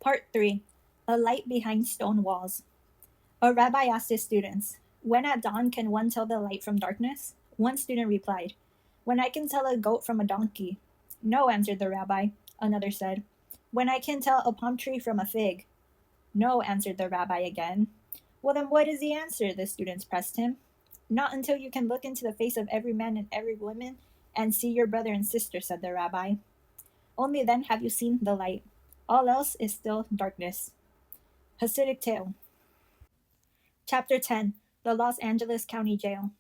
Part 3. A Light Behind Stone Walls. A rabbi asked his students, "When at dawn can one tell the light from darkness?" One student replied, "When I can tell a goat from a donkey." "No," answered the rabbi. Another said, "When I can tell a palm tree from a fig." "No," answered the rabbi again. "Well, then what is the answer?" the students pressed him. "Not until you can look into the face of every man and every woman and see your brother and sister," said the rabbi. "Only then have you seen the light. All else is still darkness." Hasidic Tale. Chapter 10. The Los Angeles County Jail.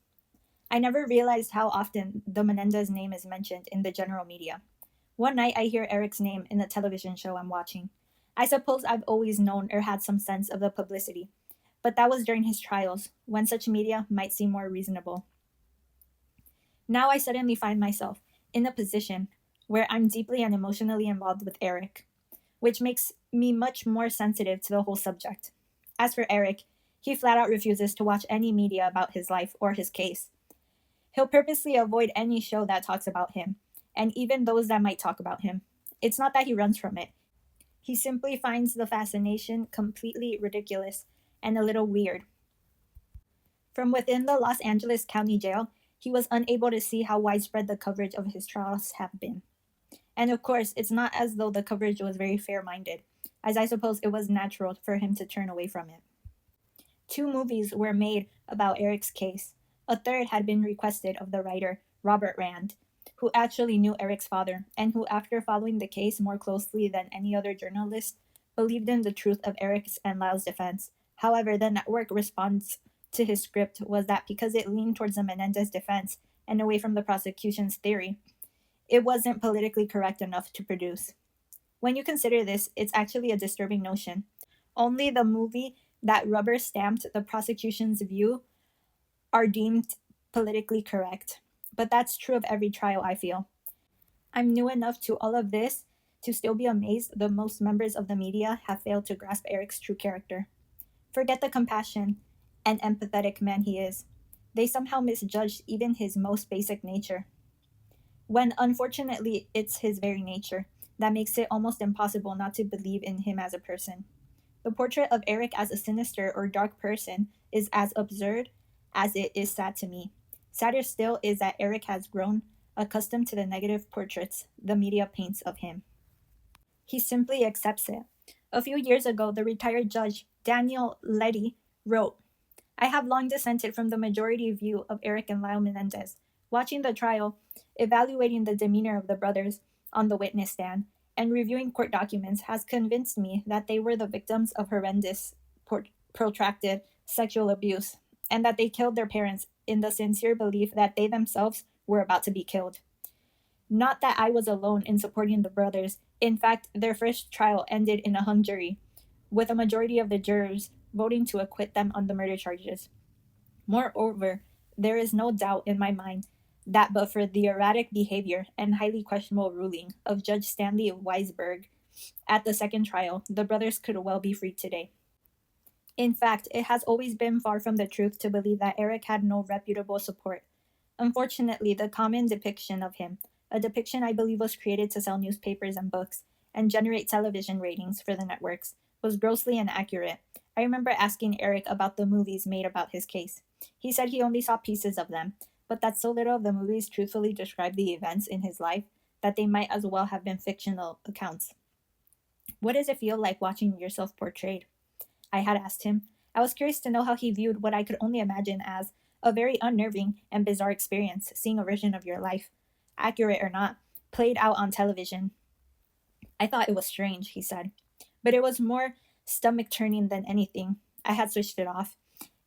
I never realized how often the Menendez name is mentioned in the general media. One night I hear Erik's name in a television show I'm watching. I suppose I've always known or had some sense of the publicity, but that was during his trials, when such media might seem more reasonable. Now I suddenly find myself in a position where I'm deeply and emotionally involved with Erik, which makes me much more sensitive to the whole subject. As for Erik, he flat out refuses to watch any media about his life or his case. He'll purposely avoid any show that talks about him, and even those that might talk about him. It's not that he runs from it. He simply finds the fascination completely ridiculous and a little weird. From within the Los Angeles County Jail, he was unable to see how widespread the coverage of his trials have been. And of course, it's not as though the coverage was very fair-minded, as I suppose it was natural for him to turn away from it. 2 movies were made about Erik's case. A third had been requested of the writer Robert Rand, who actually knew Erik's father, and who, after following the case more closely than any other journalist, believed in the truth of Erik's and Lyle's defense. However, the network response to his script was that because it leaned towards the Menendez defense and away from the prosecution's theory, it wasn't politically correct enough to produce. When you consider this, it's actually a disturbing notion. Only the movie that rubber-stamped the prosecution's view are deemed politically correct. But that's true of every trial, I feel. I'm new enough to all of this to still be amazed that most members of the media have failed to grasp Erik's true character. Forget the compassion and empathetic man he is. They somehow misjudged even his most basic nature, when unfortunately it's his very nature that makes it almost impossible not to believe in him as a person. The portrait of Erik as a sinister or dark person is as absurd as it is sad to me. Sadder still is that Erik has grown accustomed to the negative portraits the media paints of him. He simply accepts it. A few years ago, the retired judge Daniel Letty wrote, "I have long dissented from the majority view of Erik and Lyle Menendez. Watching the trial, evaluating the demeanor of the brothers on the witness stand, and reviewing court documents has convinced me that they were the victims of horrendous, protracted sexual abuse, and that they killed their parents in the sincere belief that they themselves were about to be killed. Not that I was alone in supporting the brothers. In fact, their first trial ended in a hung jury, with a majority of the jurors voting to acquit them on the murder charges. Moreover, there is no doubt in my mind that but for the erratic behavior and highly questionable ruling of Judge Stanley Weisberg at the second trial, the brothers could well be free today. In fact, it has always been far from the truth to believe that Erik had no reputable support. Unfortunately, the common depiction of him, a depiction I believe was created to sell newspapers and books and generate television ratings for the networks, was grossly inaccurate. I remember asking Erik about the movies made about his case. He said he only saw pieces of them, but that so little of the movies truthfully described the events in his life that they might as well have been fictional accounts. What does it feel like watching yourself portrayed? I had asked him. I was curious to know how he viewed what I could only imagine as a very unnerving and bizarre experience, seeing a version of your life, accurate or not, played out on television. I thought it was strange, he said, but it was more stomach-turning than anything. I had switched it off.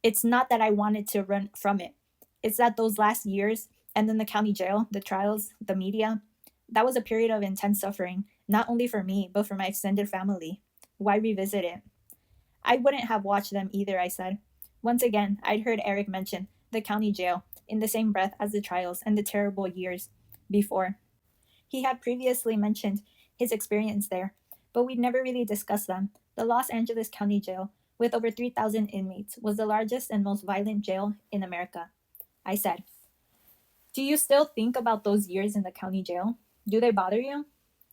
It's not that I wanted to run from it. It's that those last years, and then the county jail, the trials, the media, that was a period of intense suffering, not only for me, but for my extended family. Why revisit it? I wouldn't have watched them either, I said. Once again, I'd heard Erik mention the county jail in the same breath as the trials and the terrible years before. He had previously mentioned his experience there, but we'd never really discussed them. The Los Angeles County Jail, with over 3,000 inmates, was the largest and most violent jail in America. I said, "Do you still think about those years in the county jail? Do they bother you?"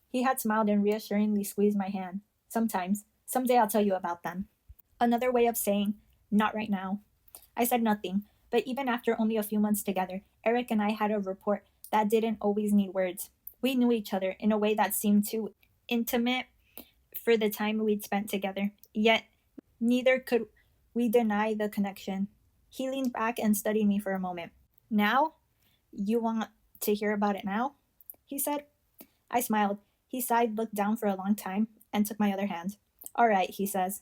He had smiled and reassuringly squeezed my hand. "Sometimes. Someday I'll tell you about them. Another way of saying, not right now. I said nothing, but even after only a few months together, Erik and I had a rapport that didn't always need words. We knew each other in a way that seemed too intimate for the time we'd spent together, yet neither could we deny the connection. He leaned back and studied me for a moment. Now? You want to hear about it now? He said. I smiled. He sighed, looked down for a long time, and took my other hand. All right, he says.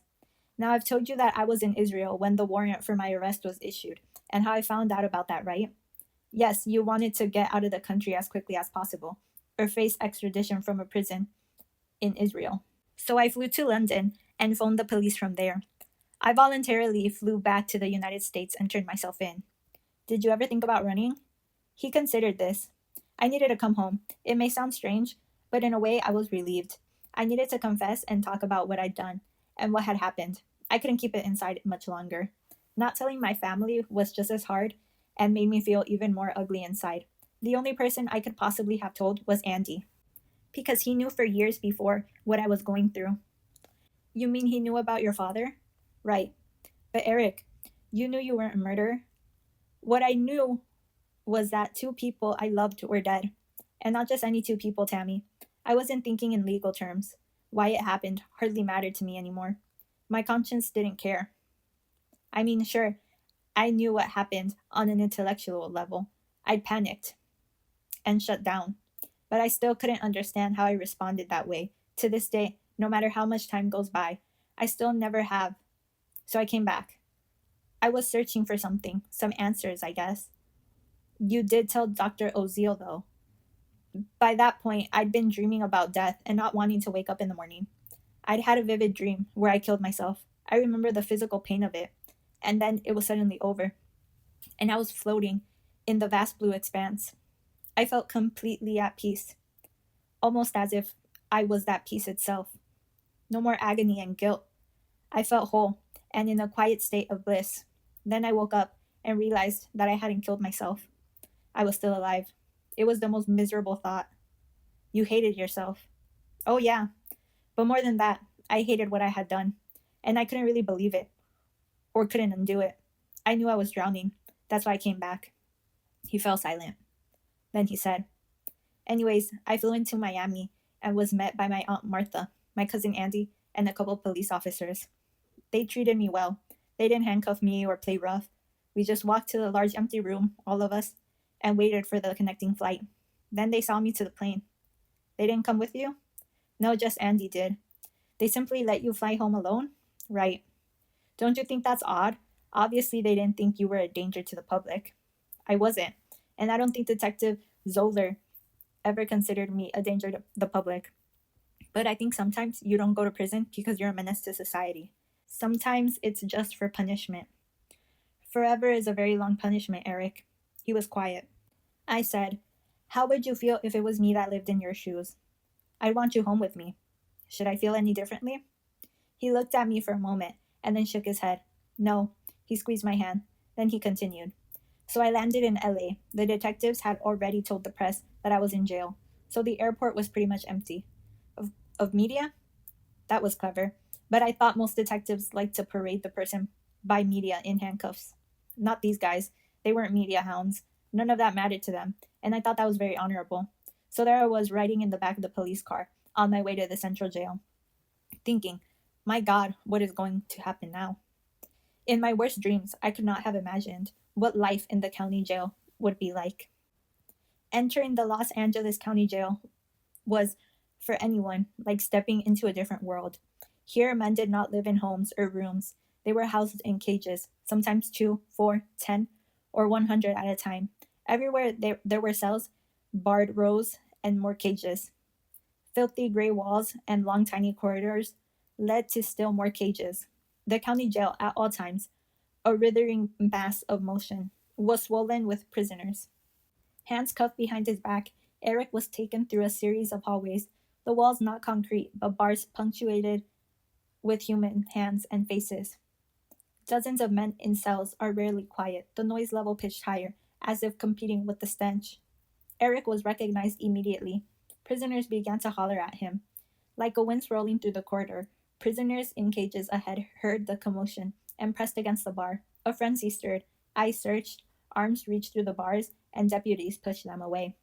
Now I've told you that I was in Israel when the warrant for my arrest was issued, and how I found out about that, right? Yes, you wanted to get out of the country as quickly as possible, or face extradition from a prison in Israel. So I flew to London and phoned the police from there. I voluntarily flew back to the United States and turned myself in. Did you ever think about running? He considered this. I needed to come home. It may sound strange, but in a way I was relieved. I needed to confess and talk about what I'd done and what had happened. I couldn't keep it inside much longer. Not telling my family was just as hard and made me feel even more ugly inside. The only person I could possibly have told was Andy, because he knew for years before what I was going through. You mean he knew about your father? Right. But Erik, you knew you weren't a murderer? What I knew was that 2 people I loved were dead. And not just any 2 people, Tammy. I wasn't thinking in legal terms. Why it happened hardly mattered to me anymore. My conscience didn't care. I mean, sure, I knew what happened on an intellectual level. I'd panicked and shut down. But I still couldn't understand how I responded that way. To this day, no matter how much time goes by, I still never have. So I came back. I was searching for something, some answers, I guess. You did tell Dr. Oziel, though. By that point, I'd been dreaming about death and not wanting to wake up in the morning. I'd had a vivid dream where I killed myself. I remember the physical pain of it, and then it was suddenly over. And I was floating in the vast blue expanse. I felt completely at peace, almost as if I was that peace itself. No more agony and guilt. I felt whole and in a quiet state of bliss. Then I woke up and realized that I hadn't killed myself. I was still alive. It was the most miserable thought. You hated yourself. Oh, yeah. But more than that, I hated what I had done. And I couldn't really believe it. Or couldn't undo it. I knew I was drowning. That's why I came back. He fell silent. Then he said, anyways, I flew into Miami and was met by my Aunt Martha, my cousin Andy, and a couple of police officers. They treated me well. They didn't handcuff me or play rough. We just walked to the large empty room, all of us, and waited for the connecting flight. Then they saw me to the plane. They didn't come with you? No, just Andy did. They simply let you fly home alone? Right. Don't you think that's odd? Obviously, they didn't think you were a danger to the public. I wasn't. And I don't think Detective Zoller ever considered me a danger to the public. But I think sometimes you don't go to prison because you're a menace to society. Sometimes it's just for punishment. Forever is a very long punishment, Erik. He was quiet. I said, how would you feel if it was me that lived in your shoes? I'd want you home with me. Should I feel any differently? He looked at me for a moment and then shook his head. No. He squeezed my hand. Then he continued. So I landed in LA. The detectives had already told the press that I was in jail, so the airport was pretty much empty. Of media? That was clever. But I thought most detectives liked to parade the person by media in handcuffs. Not these guys. They weren't media hounds. None of that mattered to them, and I thought that was very honorable. So there I was, riding in the back of the police car, on my way to the central jail, thinking, my God, what is going to happen now? In my worst dreams, I could not have imagined what life in the county jail would be like. Entering the Los Angeles County Jail was, for anyone, like stepping into a different world. Here, men did not live in homes or rooms. They were housed in cages, sometimes 2, 4, 10, or 100 at a time. Everywhere there were cells, barred rows, and more cages. Filthy gray walls and long tiny corridors led to still more cages. The county jail, at all times, a writhing mass of motion, was swollen with prisoners. Hands cuffed behind his back, Erik was taken through a series of hallways, the walls not concrete, but bars punctuated with human hands and faces. Dozens of men in cells are rarely quiet, the noise level pitched higher, as if competing with the stench. Erik was recognized immediately. Prisoners began to holler at him. Like a wind swirling through the corridor, Prisoners in cages ahead heard the commotion and pressed against the bar. A frenzy stirred. Eyes searched, arms reached through the bars, and deputies pushed them away.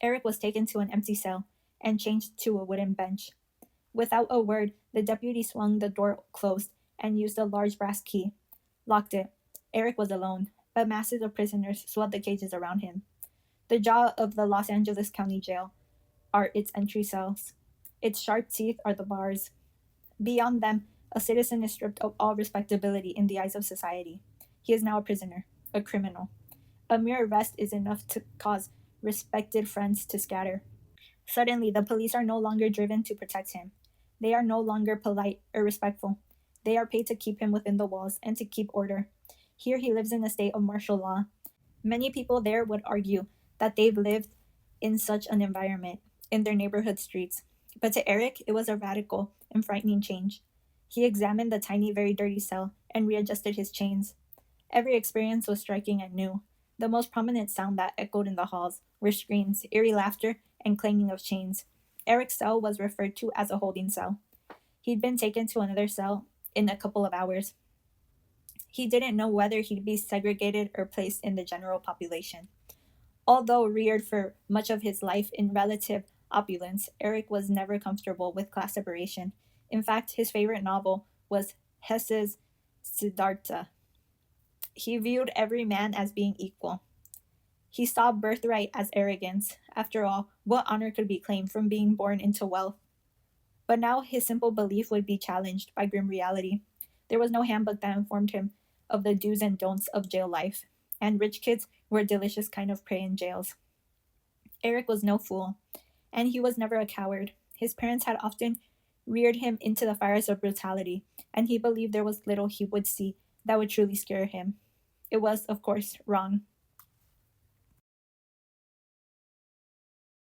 Erik was taken to an empty cell and changed to a wooden bench. Without a word, the deputy swung the door closed and used a large brass key. Locked it. Erik was alone, but masses of prisoners swelled the cages around him. The jaw of the Los Angeles County Jail are its entry cells. Its sharp teeth are the bars. Beyond them, a citizen is stripped of all respectability in the eyes of society. He is now a prisoner, a criminal. A mere arrest is enough to cause respected friends to scatter. Suddenly, the police are no longer driven to protect him. They are no longer polite or respectful. They are paid to keep him within the walls and to keep order. Here he lives in a state of martial law. Many people there would argue that they've lived in such an environment in their neighborhood streets. But to Erik, it was a radical and frightening change. He examined the tiny, very dirty cell and readjusted his chains. Every experience was striking and new. The most prominent sound that echoed in the halls were screams, eerie laughter, and clanging of chains. Erik's cell was referred to as a holding cell. He'd been taken to another cell in a couple of hours. He didn't know whether he'd be segregated or placed in the general population. Although reared for much of his life in relative opulence, Erik was never comfortable with class separation. In fact, his favorite novel was Hesse's Siddhartha. He viewed every man as being equal. He saw birthright as arrogance. After all, what honor could be claimed from being born into wealth? But now his simple belief would be challenged by grim reality. There was no handbook that informed him of the do's and don'ts of jail life, and rich kids were a delicious kind of prey in jails. Erik was no fool, and he was never a coward. His parents had often reared him into the fires of brutality, and he believed there was little he would see that would truly scare him. It was, of course, wrong.